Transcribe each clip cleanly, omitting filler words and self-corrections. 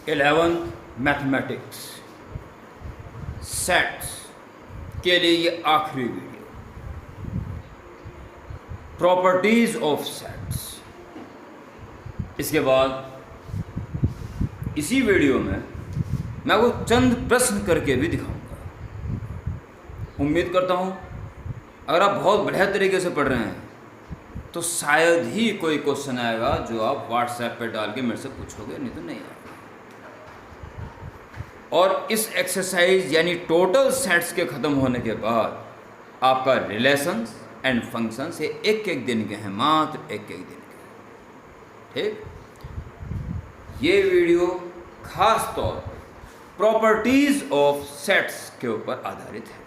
11th mathematics sets के लिए ये आखिरी वीडियो, प्रॉपर्टीज ऑफ सेट्स। इसके बाद इसी वीडियो में मैं वो चंद प्रश्न करके भी दिखाऊंगा। उम्मीद करता हूँ अगर आप बहुत बढ़िया तरीके से पढ़ रहे हैं तो शायद ही कोई क्वेश्चन आएगा जो आप व्हाट्सएप पे डाल के मेरे से पूछोगे, नहीं तो नहीं आएगा। और इस एक्सरसाइज यानी टोटल सेट्स के ख़त्म होने के बाद आपका रिलेशंस एंड फंक्शंस ये एक एक दिन के हैं, मात्र एक एक दिन के। ठीक, ये वीडियो खास तौर पर प्रॉपर्टीज ऑफ सेट्स के ऊपर आधारित है।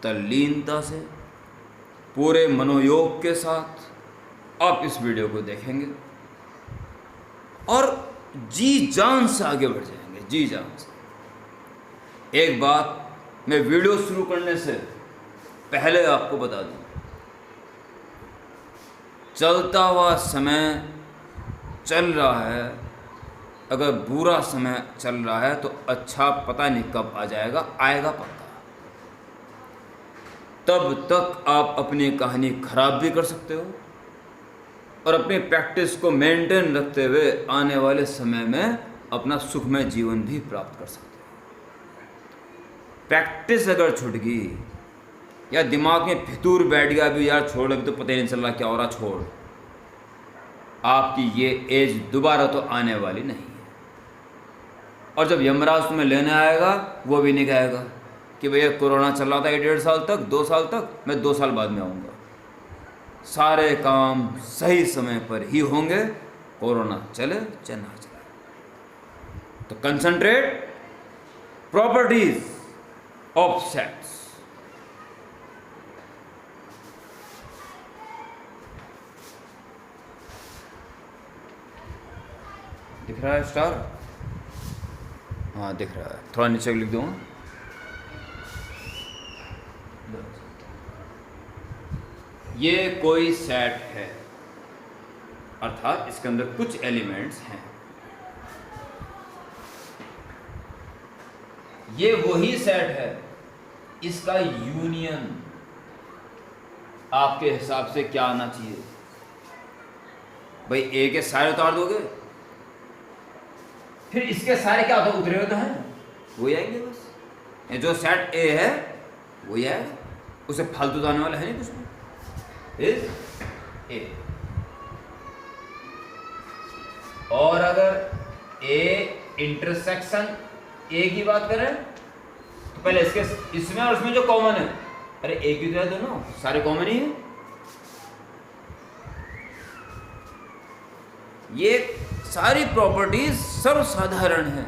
तल्लीनता से पूरे मनोयोग के साथ आप इस वीडियो को देखेंगे और जी जान से आगे बढ़ जाएंगे, जी जान से। एक बात मैं वीडियो शुरू करने से पहले आपको बता दूं, चलता हुआ समय चल रहा है, अगर बुरा समय चल रहा है तो अच्छा पता नहीं कब आ जाएगा, आएगा पक्का। तब तक आप अपनी कहानी खराब भी कर सकते हो और अपनी प्रैक्टिस को मेंटेन रखते हुए आने वाले समय में अपना सुखमय जीवन भी प्राप्त कर सकते हो। प्रैक्टिस अगर छूट गई या दिमाग में फितूर बैठ गया, अभी यार छोड़, अभी तो पता ही नहीं चल रहा क्या हो रहा, छोड़, आपकी ये एज दोबारा तो आने वाली नहीं है। और जब यमराज तुम्हें लेने आएगा वो भी नहीं कहेगा कि भैया कोरोना चल रहा था 1.5 साल तक, 2 साल तक, मैं 2 साल बाद में आऊँगा। सारे काम सही समय पर ही होंगे, कोरोना चले चाहे ना चले। तो कंसंट्रेट प्रॉपर्टीज ऑफ सेट्स। दिख रहा है स्टार? हाँ दिख रहा है, थोड़ा नीचे लिख दूँगा। ये कोई सेट है, अर्थात इसके अंदर कुछ एलिमेंट्स हैं। ये वही सेट है, इसका यूनियन आपके हिसाब से क्या आना चाहिए? भाई ए के सारे उतार दोगे, फिर इसके सारे क्या होता, उतरे हुए तो हैं, वही आएंगे बस। ये जो सेट ए है वही आएगा, उसे फालतू तो आने वाला है नहीं कुछ में। Is a. और अगर ए इंटरसेक्शन ए की बात करें तो पहले इसमें और इसमें जो कॉमन है, अरे ए की तो है, दोनों सारे कॉमन ही है। ये सारी प्रॉपर्टीज सर्वसाधारण है,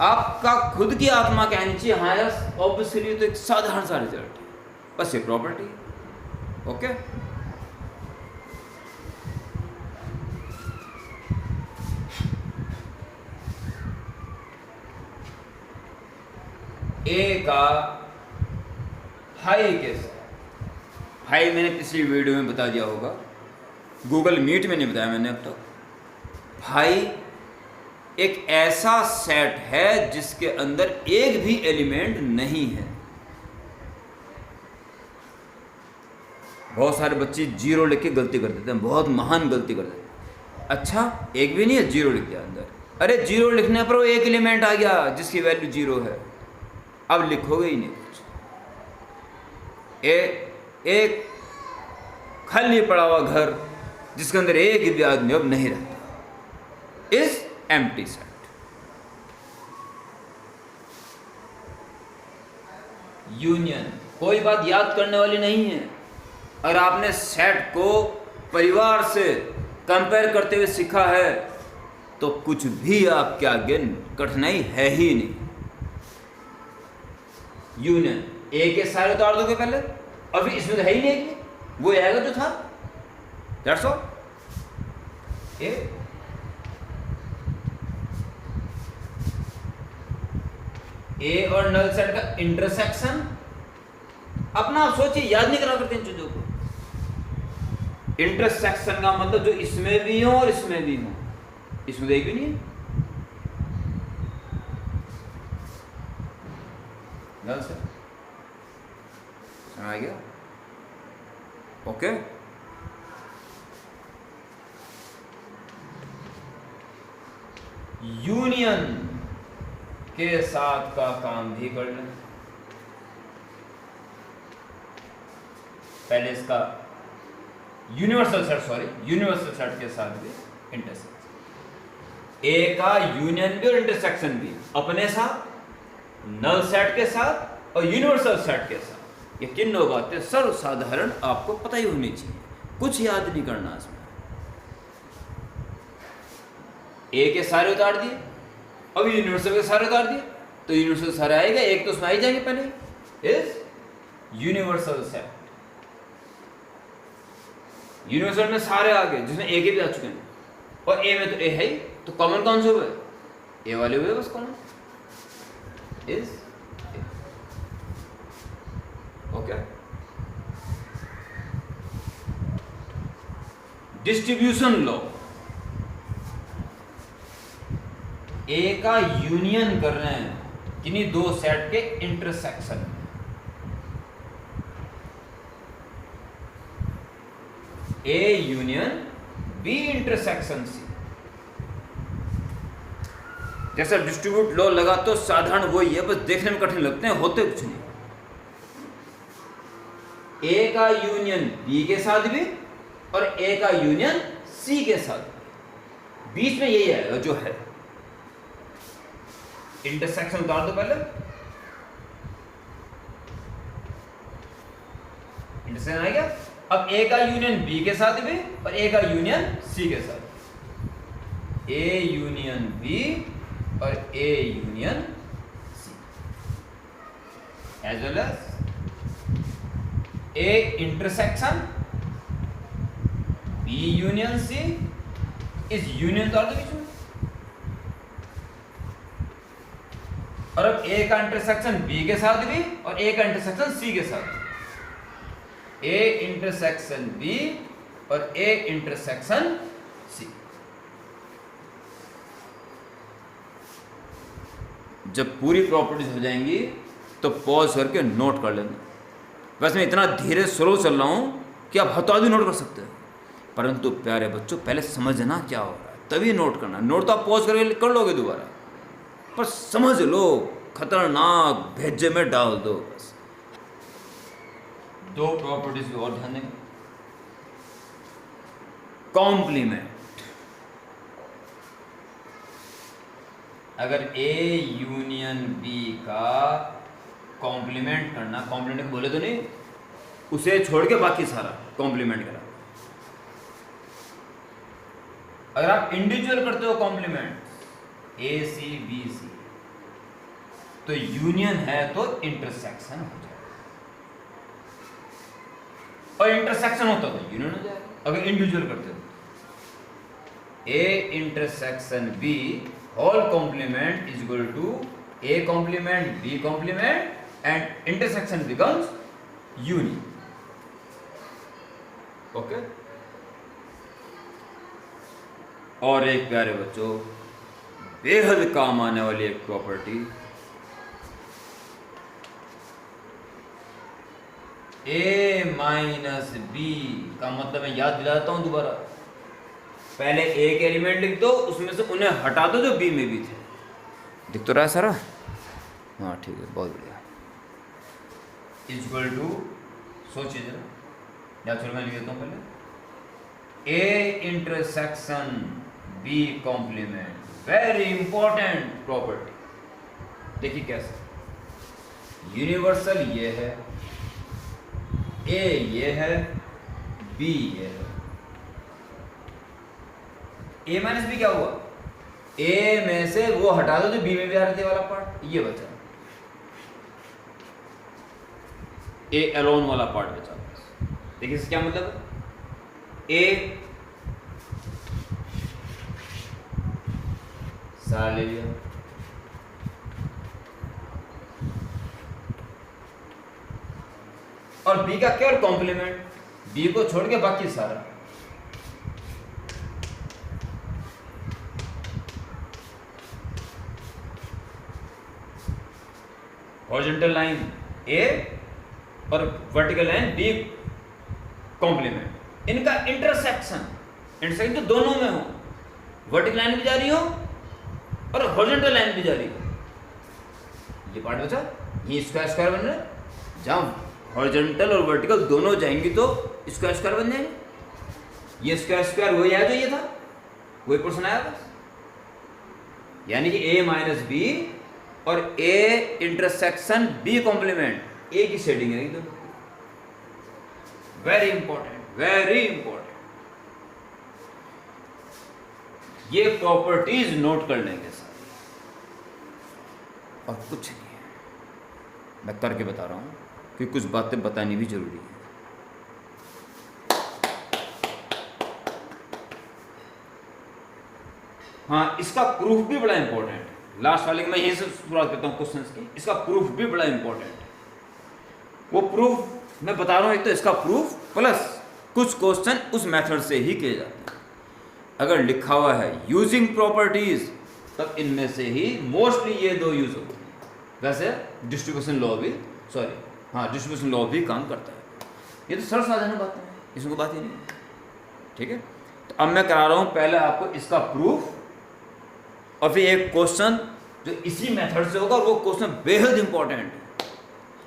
आपका खुद की आत्मा कहनी चाहिए हाँ यार ऑब्वियसली तो एक साधारण सा रिजल्ट है, बस ये प्रॉपर्टी। ओके, ए का हाई के साथ, हाई मैंने पिछली वीडियो में बता दिया होगा, गूगल मीट में नहीं बताया मैंने अब तक। हाई एक ऐसा सेट है जिसके अंदर एक भी एलिमेंट नहीं है। बहुत सारे बच्चे 0 लिख के गलती कर देते हैं, बहुत महान गलती कर देते हैं। अच्छा एक भी नहीं है, 0 लिख दिया अंदर। अरे 0 लिखने पर वो एक एलिमेंट आ गया जिसकी वैल्यू 0 है, अब लिखोगे ही नहीं कुछ। एक खाली पड़ा हुआ घर जिसके अंदर एक भी आदमी अब नहीं रहता, इज एम्प्टी सेट। यूनियन कोई बात याद करने वाली नहीं है। अगर आपने सेट को परिवार से कंपेयर करते हुए सीखा है तो कुछ भी आपके आगे कठिनाई है ही नहीं। यूनियन ए के सारे उतार दोगे पहले, और फिर इसमें तो है ही नहीं एक, वो आएगा जो था, दैट्स ऑल। ए और नल सेट का इंटरसेक्शन अपना आप सोचिए, याद नहीं करा करते इन चीजों को। इंटरसेक्शन का मतलब जो इसमें भी हो और इसमें भी हो, इसमें तो एक भी नहीं है, नल सेट। समझ आ गया? ओके। यूनियन के साथ का काम भी कर लें। पहले इसका यूनिवर्सल सेट के साथ भी इंटरसेक्शन। ए का यूनियन भी और इंटरसेक्शन भी अपने साथ, नल सेट के साथ और यूनिवर्सल सेट के साथ। ये तीनों बातें सर्वसाधारण आपको पता ही होनी चाहिए, कुछ याद नहीं करना इसमें। ए के सारे उतार दिए, अब यूनिवर्सल के सारे उतार दिए, तो यूनिवर्सल सारे आएगा, एक तो उसमें आई जाएंगे पहले, इज यूनिवर्सल सेट। यूनिवर्सल में सारे आ गए जिसमें ए के भी आ चुके हैं, और ए में तो ए है ही, तो कॉमन कौन से हुए? ए वाले हुए बस common, is okay. Distribution law, A का यूनियन कर रहे हैं किन्हीं दो सेट के इंटरसेक्शन में। A union B intersection C. जैसा डिस्ट्रीब्यूट लॉ लगा तो साधारण वही है, बस देखने में कठिन लगते हैं, होते कुछ नहीं। ए का यूनियन बी के साथ भी और ए का यूनियन सी के साथ भी, बीच में यही आएगा जो है। इंटरसेक्शन उतार दो पहले, इंटरसेक्शन आ गया। अब ए का यूनियन बी के साथ भी और ए का यूनियन सी के साथ, ए यूनियन बी और A union C, as well as A intersection B union C, इस यूनियन उतार दो बीच में। और अब ए का इंटरसेक्शन बी के साथ भी और ए का इंटरसेक्शन सी के साथ, ए इंटरसेक्शन बी और ए इंटरसेक्शन सी। जब पूरी प्रॉपर्टीज हो जाएंगी तो पॉज करके नोट कर लेना। वैसे मैं इतना धीरे स्लो चल रहा हूं कि आप हथौड़ा भी नोट कर सकते हो, परंतु प्यारे बच्चों पहले समझना क्या हो रहा है, तभी नोट करना। नोट तो आप पॉज करके कर लोगे दोबारा, पर समझ लो, खतरनाक भेजे में डाल दो बस। दो प्रॉपर्टीज की और ध्यान देंगे। कॉम्प्लीमेंट, अगर ए यूनियन बी का कॉम्प्लीमेंट करना, कॉम्प्लीमेंट बोले तो नहीं, उसे छोड़ के बाकी सारा कॉम्प्लीमेंट करा। अगर आप इंडिविजुअल करते हो complement A C B C, तो यूनियन है तो इंटरसेक्शन हो जाएगा, और इंटरसेक्शन होता तो यूनियन हो जाएगा। अगर इंडिविजुअल करते हो A intersection B whole complement is equal to A complement B complement and intersection becomes union. Okay. और एक प्यारे बच्चों बेहद काम आने वाली एक प्रॉपर्टी, ए माइनस बी का मतलब मैं याद दिलाता हूं दोबारा। पहले ए के एलिमेंट लिख दो, उसमें से उन्हें हटा दो जो बी में भी थे। दिख तो रहा है सारा? हाँ ठीक है, बहुत बढ़िया। इक्वल टू, सोचिए जरा, या चलो मैं लिख देता हूं पहले, A intersection B complement, very important property. देखिए कैसे, यूनिवर्सल ये है, ए ये है, बी ये है। ए माइनस बी क्या हुआ? ए में से वो हटा दो जो बी में भी आ रहे थे वाला पार्ट, ये बचा, ए एलोन वाला पार्ट बचा। देखिए इसका क्या मतलब है, ए सारा ले लिया, और बी का केवल कॉम्प्लीमेंट, बी को छोड़ के बाकी सारा। हॉरिजॉन्टल लाइन ए और वर्टिकल लाइन बी कॉम्प्लीमेंट, इनका इंटरसेक्शन तो दोनों में हो, वर्टिकल लाइन भी जा रही हो और हॉरिजॉन्टल लाइन भी जा रही हो, ये पार्ट बचा, ये स्क्वायर स्क्वायर बन रहा है, जहाँ हॉरिजॉन्टल और वर्टिकल दोनों जाएंगी तो स्क्वायर स्क्वायर बन जाएंगे। ये स्क्वायर स्क्वायर वही आया जो ये था, वही पोर्शन आया बस, यानी कि ए माइनस बी और ए इंटरसेक्शन बी कॉम्प्लीमेंट, ए की शेडिंग है दोनों। वेरी इंपॉर्टेंट, वेरी इंपॉर्टेंट, ये प्रॉपर्टीज नोट कर लेंगे सारी, और कुछ नहीं है, मैं करके बता रहा हूं कि कुछ बातें बतानी भी जरूरी है। हाँ, इसका प्रूफ भी बड़ा इंपॉर्टेंट है, लास्ट वाले मैं यहीं से शुरुआत करता हूँ क्वेश्चंस की, इसका प्रूफ भी बड़ा इंपॉर्टेंट है। वो प्रूफ मैं बता रहा हूँ, एक तो इसका प्रूफ प्लस कुछ क्वेश्चन उस मेथड से ही किए जाते हैं। अगर लिखा हुआ है यूजिंग प्रॉपर्टीज, तब इनमें से ही मोस्टली ये दो यूज होते हैं। वैसे डिस्ट्रीब्यूशन लॉ भी, डिस्ट्रीब्यूशन लॉ भी काम करता है। ये तो सरल साधारण बात है, इसमें बात ही नहीं है, ठीक है। तो अब मैं करा रहा हूँ पहले आपको इसका प्रूफ, और फिर एक क्वेश्चन जो इसी मेथड से होगा, और वो क्वेश्चन बेहद इंपॉर्टेंट है,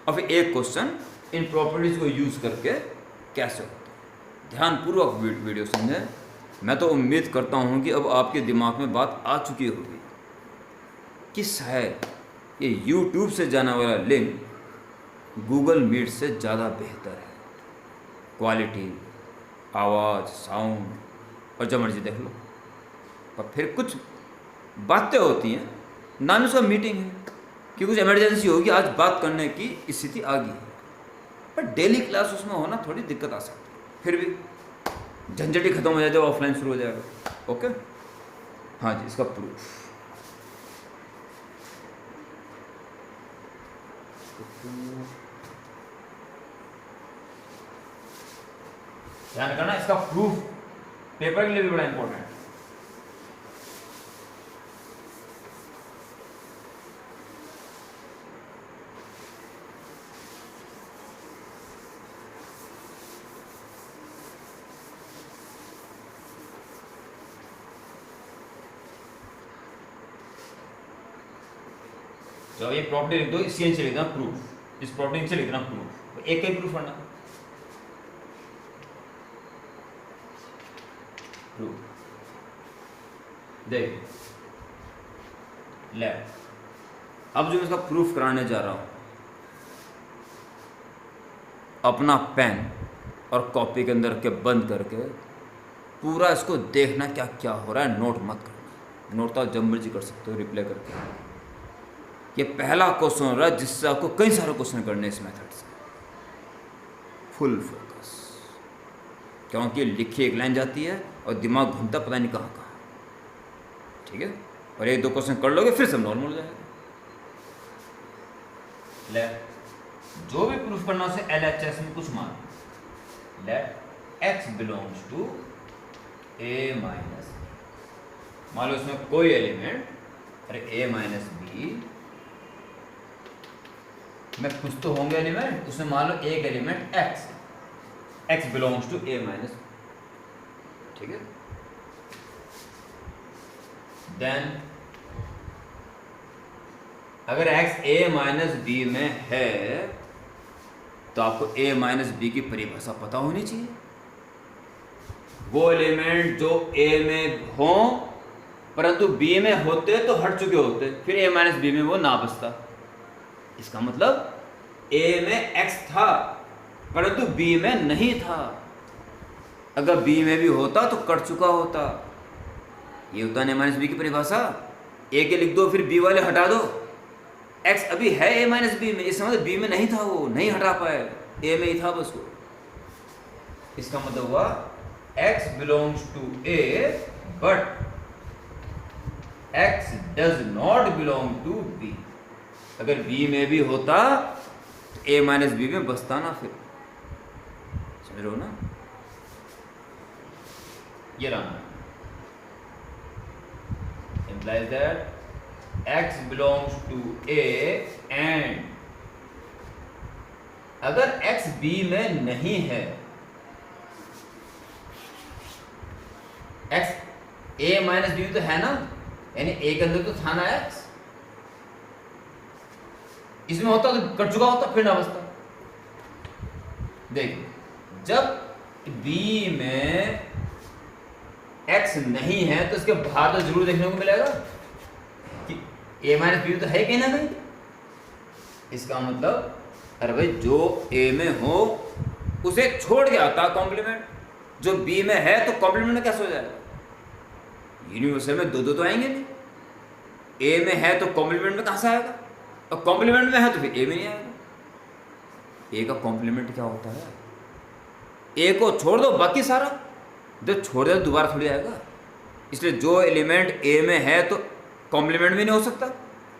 और फिर एक क्वेश्चन इन प्रॉपर्टीज को यूज करके कैसे होता है। ध्यानपूर्वक वीडियो समझें। मैं तो उम्मीद करता हूँ कि अब आपके दिमाग में बात आ चुकी होगी कि शायद ये YouTube से जाने वाला लिंक गूगल मीट से ज़्यादा बेहतर है, क्वालिटी, आवाज़, साउंड, और जब मर्जी देख लो। और फिर कुछ बातें होती हैं, नाम उसका मीटिंग है कि कुछ इमरजेंसी होगी, आज बात करने की स्थिति आ गई है, पर डेली क्लास उसमें होना थोड़ी दिक्कत आ सकती है। फिर भी झंझट ही खत्म हो जाए जब ऑफलाइन शुरू हो जाएगा। ओके, हाँ जी, इसका प्रूफ ध्यान करना, इसका प्रूफ पेपर के लिए भी बड़ा इंपॉर्टेंट है। जब ये प्रॉपर्टी लिख दो, इसी नीचे लिखना प्रूफ, इस प्रॉपर्टी नीचे लिखना प्रूफ, एक ही प्रूफ करना, प्रूफ। देख ले, अब जो मैं इसका प्रूफ कराने जा रहा हूं, अपना पेन और कॉपी के अंदर के बंद करके पूरा इसको देखना क्या क्या हो रहा है, नोट मत करना। नोट तो जब मर्जी कर सकते हो रिप्लाई करके। ये पहला क्वेश्चन हो रहा है जिससे आपको कई सारे क्वेश्चन करने इस मेथड से। फुल फोकस, क्योंकि लिखी एक लाइन जाती है और दिमाग घूमता पता नहीं कहाँ कहाँ, ठीक है। और एक दो क्वेश्चन कर लोगे फिर सब नॉर्मल हो जाएगा। ले, जो भी प्रूफ करना उसे LHS में कुछ मान, let x belongs to a minus B, मान लो इसमें कोई एलिमेंट, अरे a माइनस बी में कुछ तो होंगे एलिमेंट, उसमें मान लो एक element x belongs to a minus, ठीक है। देन अगर x a माइनस बी में है तो आपको a माइनस बी की परिभाषा पता होनी चाहिए। वो एलिमेंट जो a में हो परंतु b में होते तो हट चुके होते, फिर a माइनस बी में वो ना बचता। इसका मतलब a में x था परंतु b में नहीं था, अगर b में भी होता तो कट चुका होता। ये होता है a माइनस बी की परिभाषा। a के लिख दो, फिर b वाले हटा दो, x अभी है a माइनस बी में, इस मतलब b में नहीं था, वो नहीं हटा पाए, a में ही था बस वो। इसका मतलब हुआ x belongs to a but x does not belong to b। अगर b में भी होता तो a माइनस बी में बसता ना, फिर समझ रहे हो ना। ये रहा implies that x belongs to a and अगर x b में नहीं है, x a माइनस बी तो है ना, यानी a के अंदर तो था ना x, इसमें होता तो कट चुका होता, फिर ना बचता। देखिए जब b में x नहीं है तो इसके बाहर तो जरूर देखने को मिलेगा कि a माइनस बी तो है कहीं ना कहीं। इसका मतलब अरे भाई जो a में हो उसे छोड़ के आता कॉम्प्लीमेंट, जो b में है तो कॉम्प्लीमेंट में कैसे हो जाएगा? यूनिवर्सल में दो दो तो आएंगे नहीं, a में है तो कॉम्प्लीमेंट में कहां से आएगा, और कॉम्प्लीमेंट में है तो फिर a में नहीं आएगा। a का कॉम्प्लीमेंट क्या होता है? a को छोड़ दो बाकी सारा, जब छोड़ दे तो दोबारा थोड़ी आएगा। इसलिए जो एलिमेंट a में है तो कॉम्प्लीमेंट में नहीं हो सकता,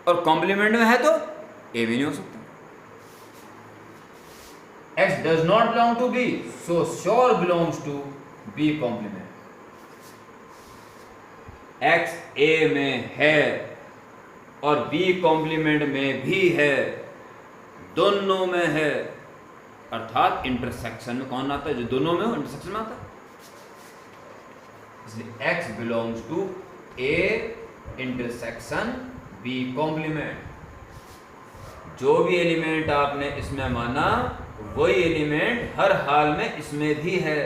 और कॉम्प्लीमेंट में है तो a में नहीं हो सकता। x does not belong to b, so sure belongs to b complement। x a में है और b कॉम्प्लीमेंट में भी है, दोनों में है, अर्थात इंटरसेक्शन में कौन आता है? जो दोनों में हो इंटरसेक्शन में आता है। इसलिए x belongs to a intersection b complement. जो भी एलिमेंट आपने इसमें माना वही एलिमेंट हर हाल में इसमें भी है।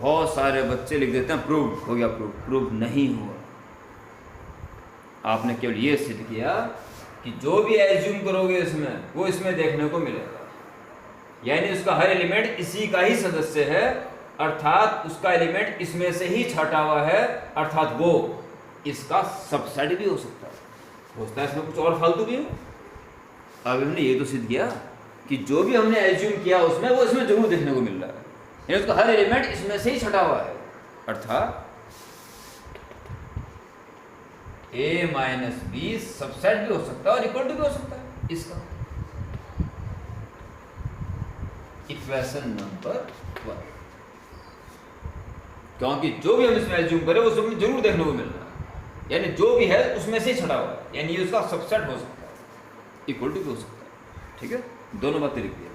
बहुत सारे बच्चे लिख देते हैं प्रूव हो गया, प्रूव नहीं हुआ। आपने केवल ये सिद्ध किया कि जो भी एज्यूम करोगे इसमें वो इसमें देखने को मिलेगा, यानी उसका हर एलिमेंट इसी का ही सदस्य है, अर्थात उसका एलिमेंट इसमें से ही छटा हुआ है, अर्थात वो इसका सबसेट भी हो सकता है। हो सकता है इसमें कुछ और फालतू भी हो। अब हमने ये तो सिद्ध किया कि जो भी हमने एज्यूम किया उसमें वो इसमें जरूर देखने को मिल रहा है, यानी उसका हर एलिमेंट इसमें से ही छटा हुआ है, अर्थात a माइनस बी सबसेट भी हो सकता है और इक्वल टू भी हो सकता है इसका। इक्वेशन नंबर 1, क्योंकि जो भी हम इसमें एज्यूम करें वो उसमें जरूर देखने को मिल रहा है, यानी जो भी है उसमें से ही छटा हुआ है, यानी ये उसका सबसेट हो सकता है, इक्वल टू भी हो सकता है। ठीक है, दोनों बातें लिख दिया।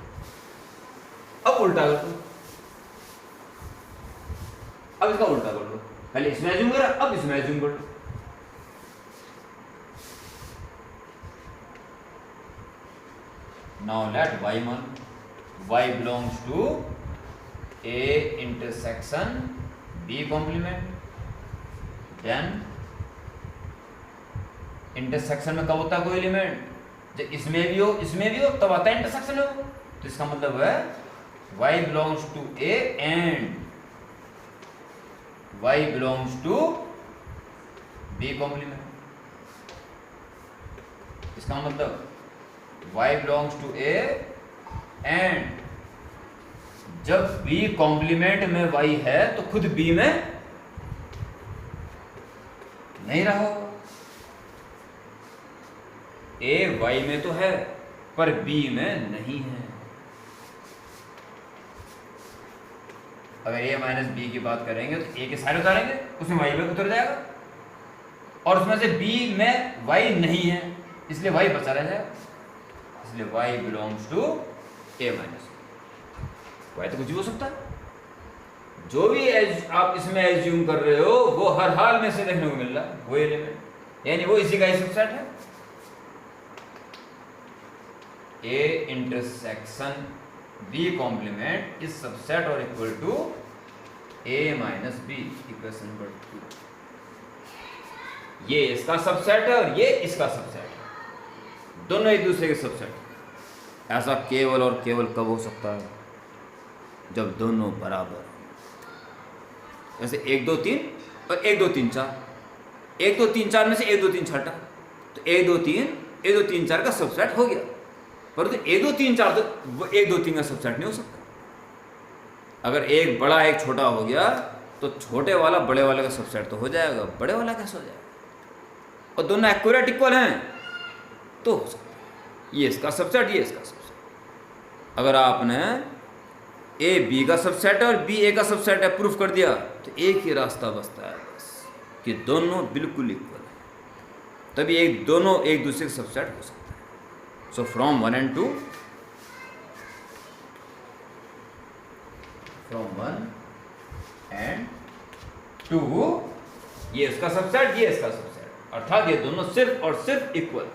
अब उल्टा कर दो, अब इसका उल्टा कर लो। पहले इसमें एज्यूम करा, अब इसमें एज्यूम कर लो। नाउ लेट y मान y belongs to a intersection b complement। देन इंटरसेक्शन में कब होता है कोई एलिमेंट? जब इसमें भी हो इसमें भी हो तब आता है इंटरसेक्शन में। तो इसका मतलब है y belongs to a and y belongs to b complement। इसका मतलब y belongs to a and जब b कॉम्प्लीमेंट में y है तो खुद b में नहीं रहा होगा। a y में तो है पर b में नहीं है। अगर a माइनस बी की बात करेंगे तो a के सारे उतारेंगे, उसमें y में उतर जाएगा, और उसमें से b में y नहीं है इसलिए y बचा रह जाएगा। इसलिए y belongs to a minus B. y तो कुछ भी हो सकता है, जो भी आप इसमें एज्यूम कर रहे हो वो हर हाल में से देखने को मिल रहा है वो एलिमेंट, यानी वो इसी का ही सबसेट है। a intersection b complement is subset और equal to a minus B. Equation number 2, ये इसका सबसेट है और ये इसका सबसेट है, दोनों एक दूसरे के सबसेट। ऐसा केवल और केवल कब हो सकता है? जब दोनों बराबर हो। जैसे 1 2 3 और 1 2 3 4, 1 2 3 4 में से 1 2 3 छटा, तो 1 2 3 4 का सबसेट हो गया। परंतु 1 2 3 4 तो 1 2 3 का सबसेट नहीं हो सकता। अगर एक बड़ा एक छोटा हो गया तो छोटे वाला बड़े वाले का सबसेट तो हो जाएगा, बड़े वाला कैसे हो जाएगा? और दोनों एक्यूरेट इक्वल हैं तो हो सकता है। ये इसका सबसेट, ये इसका सबसेट। अगर आपने ए बी का सबसेट है और बी ए का सबसेट है प्रूफ कर दिया तो एक ही रास्ता बचता है बस कि दोनों बिल्कुल इक्वल है, तभी दोनों एक दूसरे के सबसेट हो सकते हैं। So from 1 and 2 from 1 and 2, ये इसका सबसेट, ये इसका सबसेट, अर्थात ये दोनों सिर्फ और सिर्फ equal.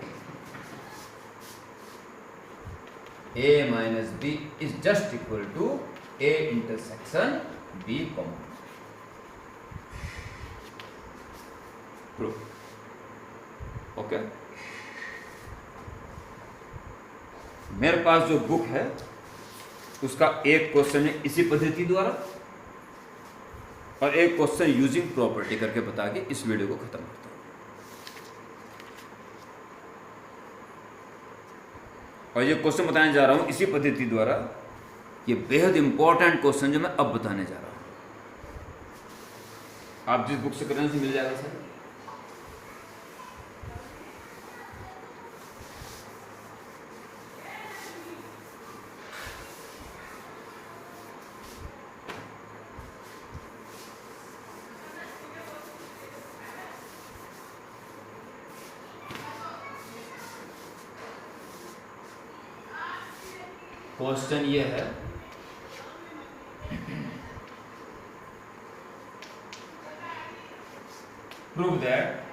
a minus B is just equal to a intersection b common. Proof. Okay, मेरे पास जो बुक है उसका एक क्वेश्चन है इसी पद्धति द्वारा और एक क्वेश्चन यूजिंग प्रॉपर्टी करके बता के इस वीडियो को खत्म करता हूं। और ये क्वेश्चन बताने जा रहा हूं इसी पद्धति द्वारा, ये बेहद इंपॉर्टेंट क्वेश्चन जो मैं अब बताने जा रहा हूं। आप जिस बुक से करें उसे मिल जाएगा सर। क्वेश्चन ये है, prove that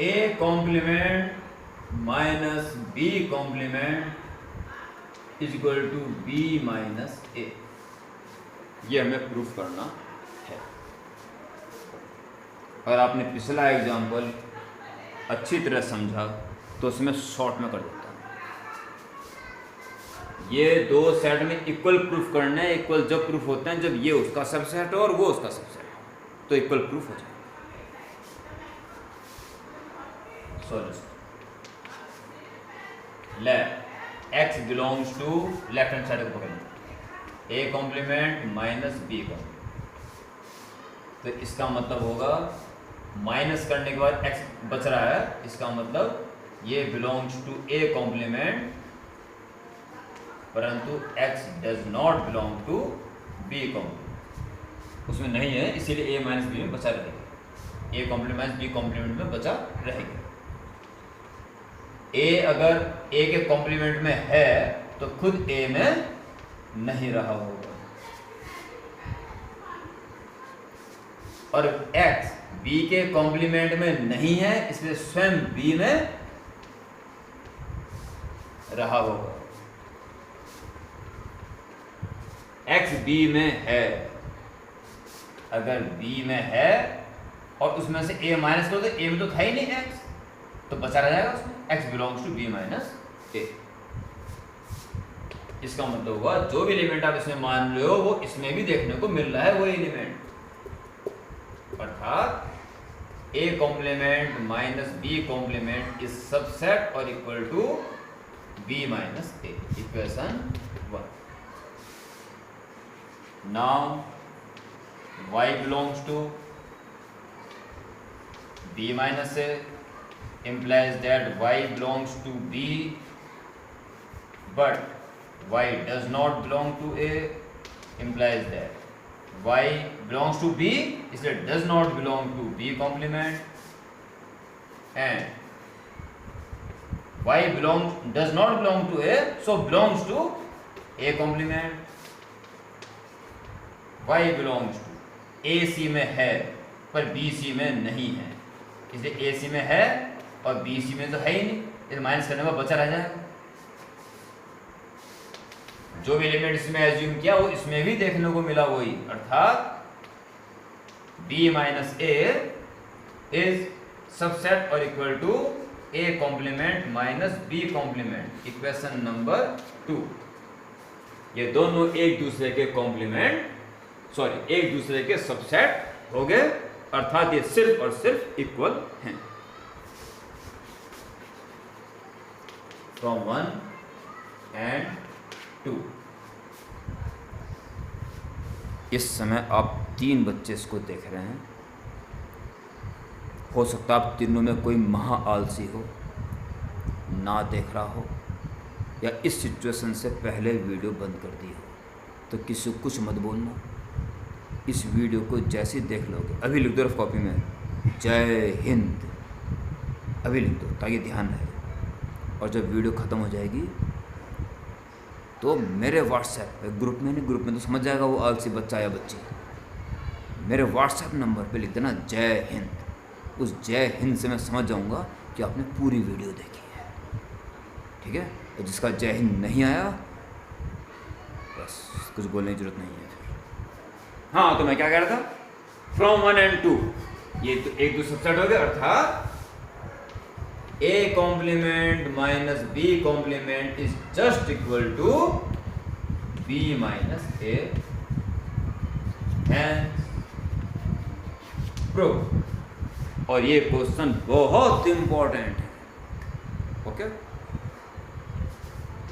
a complement minus b complement is equal to b minus a। ये हमें प्रूफ करना है। अगर आपने पिछला एग्जाम्पल अच्छी तरह समझा तो उसमें शॉर्ट में कर देता हूं। ये दो सेट में इक्वल प्रूफ करना है। इक्वल जब प्रूफ होते हैं जब ये उसका सबसेट हो और वो उसका सबसेट हो, तो इक्वल प्रूफ हो जाए। Solution, let x belongs to left hand side को पकड़ना, a complement minus b complement. तो इसका मतलब होगा माइनस करने के बाद x बच रहा है, इसका मतलब ये बिलोंग्स टू a कॉम्प्लीमेंट परंतु x does not belong to b complement, उसमें नहीं है, इसीलिए a माइनस बी में बचा रहेगा। a कॉम्प्लीमेंट b कॉम्प्लीमेंट में बचा रहेगा। a अगर a के कॉम्प्लीमेंट में है तो खुद a में नहीं रहा होगा, और x b के कॉम्प्लीमेंट में नहीं है इसलिए स्वयं b में रहा होगा। x b में है, अगर b में है और उसमें से a माइनस करो तो a में तो था ही नहीं x, तो बचा रह जाएगा उसमें x belongs to b minus a। इसका मतलब हुआ जो भी एलिमेंट आप इसमें मान रहे हो वो इसमें भी देखने को मिल रहा है वो एलिमेंट, अर्थात a complement minus b complement is subset और equal to b minus a। Equation 1। Now y belongs to b minus a implies that y belongs to b, but y does not belong to a implies that y belongs to b इसलिए does not belong to b complement, and y does not belong to a so belongs to a complement। y belongs to AC में है पर BC में नहीं है, इसलिए AC में है और BC में तो है ही नहीं, इसे माइनस करने में बचा रह जाएगा। जो भी एलिमेंट इसमें एज्यूम किया वो इसमें भी देखने को मिला वही, अर्थात B minus A is subset और equal to A complement minus B complement. Equation number 2। ये दोनों एक दूसरे के कॉम्प्लीमेंट एक दूसरे के सबसेट हो गए, अर्थात ये सिर्फ और सिर्फ इक्वल हैं। From 1 and 2। इस समय आप 3 बच्चे इसको देख रहे हैं। हो सकता है आप तीनों में कोई महा आलसी हो, ना देख रहा हो, या इस सिचुएशन से पहले वीडियो बंद कर दी हो, तो किसी को कुछ मत बोलना। इस वीडियो को जैसे देख लोगे, अभी लिख दो रफ कॉपी में जय हिंद, अभी लिख दो ताकि ध्यान रहे। और जब वीडियो ख़त्म हो जाएगी तो मेरे व्हाट्सएप ग्रुप में, नहीं ग्रुप में तो समझ जाएगा वो आलसी बच्चा या बच्ची, मेरे व्हाट्सएप नंबर पे लिख देना जय हिंद। उस जय हिंद से मैं समझ जाऊंगा कि आपने पूरी वीडियो देखी है, ठीक है। और जिसका जय हिंद नहीं आया, बस कुछ बोलने की जरूरत नहीं है फिर। हाँ, तो मैं क्या कह रहा था, फ्रॉम 1 and 2, ये तो एक दो सबसेट हो गया, अर्थात a complement minus b complement is just equal to b minus a and proof. और ये क्वेश्चन बहुत इंपॉर्टेंट है, ओके।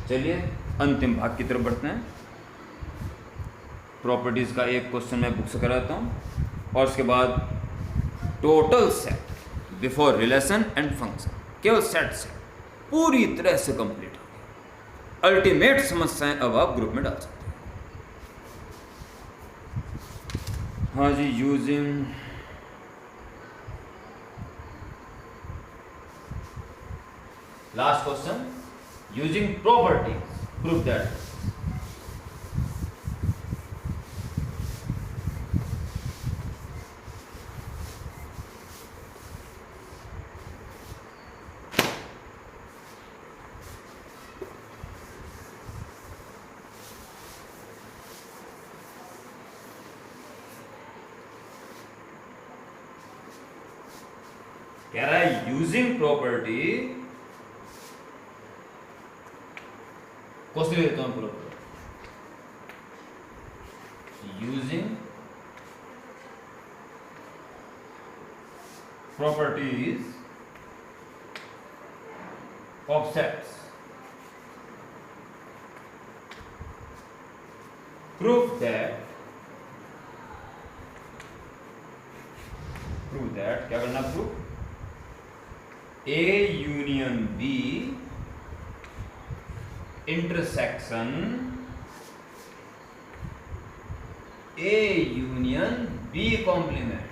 चलिए अंतिम भाग की तरफ बढ़ते हैं। प्रॉपर्टीज का एक क्वेश्चन मैं बुक से कराता हूं और उसके बाद total set before relation and function, केवल सेट से पूरी तरह से कंप्लीट हो गई। अल्टीमेट समस्याएं अब आप ग्रुप में डाल सकते हैं। हाँ जी, using last question, using properties proof that कह रहा है यूजिंग प्रॉपर्टी, क्वेश्चन देता हूं पूरा, using properties of sets proof that क्या करना, proof A union B intersection A union B complement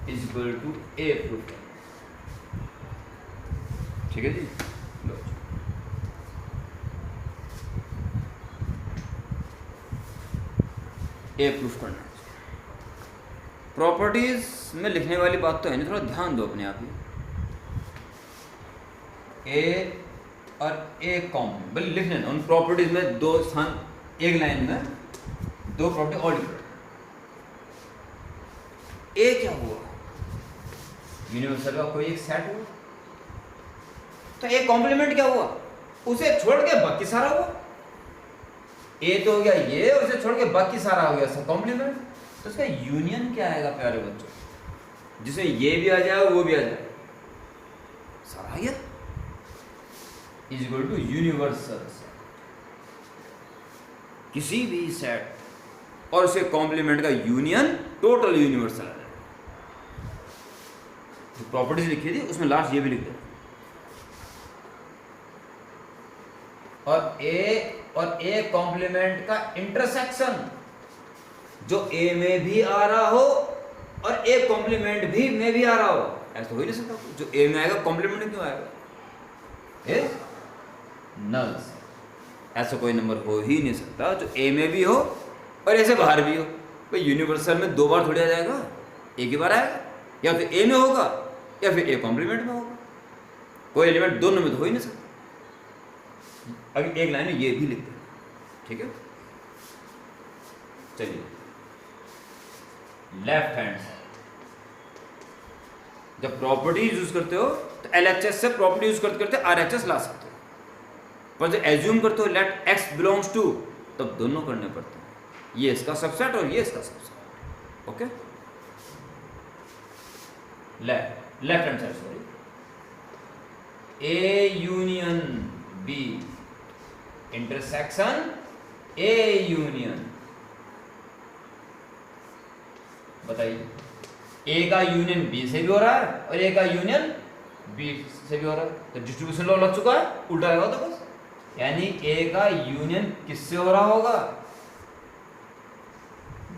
is equal to A proof। ठीक है जी, लो A प्रूफ करना। प्रॉपर्टीज में लिखने वाली बात तो है नहीं, थोड़ा ध्यान दो अपने आप ही। ए और ए कॉम्प्लीमेंट बल्कि लिख लेना, उन प्रॉपर्टीज में दो स्थान, एक लाइन में दो प्रॉपर्टी और लिख। ए क्या हुआ, यूनिवर्सल का कोई एक सेट हुआ, तो ए कॉम्प्लीमेंट क्या हुआ, उसे छोड़ के बाकी सारा हुआ। ए तो हो गया ये, उसे छोड़ के बाकी सारा हो गया सब कॉम्प्लीमेंट। तो इसका यूनियन क्या आएगा प्यारे बच्चों, जिसमें ये भी आ जाए वो भी आ जाए, सारा आ गया, is equal to universal set. किसी भी सेट और उसे कॉम्प्लीमेंट का यूनियन टोटल यूनिवर्सल आ जाए। तो प्रॉपर्टीज लिखी थी उसमें लास्ट ये भी लिख दे, और ए कॉम्प्लीमेंट का इंटरसेक्शन जो ए में भी आ रहा हो और ए कॉम्प्लीमेंट भी में भी आ रहा हो, ऐसा हो ही नहीं सकता। जो ए में आएगा कॉम्प्लीमेंट में क्यों आएगा, ए नल। ऐसा कोई नंबर हो ही नहीं सकता जो ए में भी हो और ए से बाहर भी हो। भाई यूनिवर्सल में दो बार थोड़ी आ जाएगा, एक ही बार आएगा, या फिर ए में होगा या फिर ए कॉम्प्लीमेंट में होगा। कोई एलिमेंट दोनों में तो हो ही नहीं सकता। अगर एक लाइन में ये भी लिख दे, ठीक है। चलिए लेफ्ट हैंड साइड, जब प्रॉपर्टीज यूज करते हो तो एलएचएस से प्रॉपर्टी यूज करते करते आरएचएस ला सकते हो, पर जब एज्यूम करते हो लेट एक्स बिलोंग्स टू, तब दोनों करने पड़ते हैं, ये इसका सबसेट और ये इसका subset. Okay, left hand side sorry, A union B intersection A union, बताइए ए का यूनियन बी से भी हो रहा है और ए का यूनियन बी से भी हो रहा है, तो डिस्ट्रीब्यूशन लॉ लग चुका है, उल्टा आएगा तो बस। यानी ए का यूनियन किससे हो रहा होगा,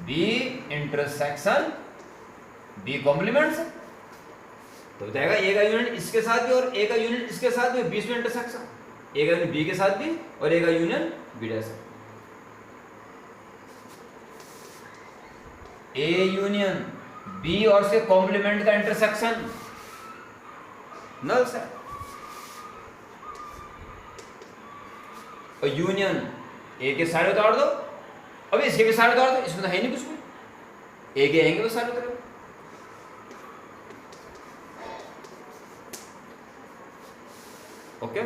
बी इंटरसेक्शन बी कॉम्प्लीमेंट से। तो बताएगा ए का यूनियन इसके साथ भी और ए का यूनियन इसके साथ भी, बीच में इंटरसेक्शन, ए का यूनियन बी के साथ भी और ए का यूनियन बी के साथ। ए यूनियन बी और उसके कॉम्प्लीमेंट का इंटरसेक्शन नल सेट, और यूनियन ए के सारे उतार दो, अब इसके भी सारे उतार दो, इसमें तो है नहीं कुछ भी, ए के आएंगे वो सारे उतार। ओके,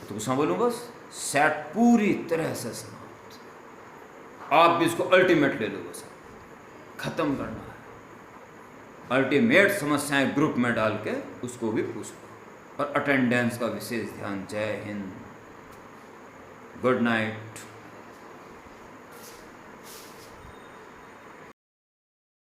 तो कुछ बोलूं बस, सेट पूरी तरह से समाप्त। आप भी इसको अल्टीमेट ले लो, बस खत्म करना है। अल्टीमेट समस्याएं ग्रुप में डाल के उसको भी पूछो, और अटेंडेंस का विशेष ध्यान। जय हिंद, गुड नाइट।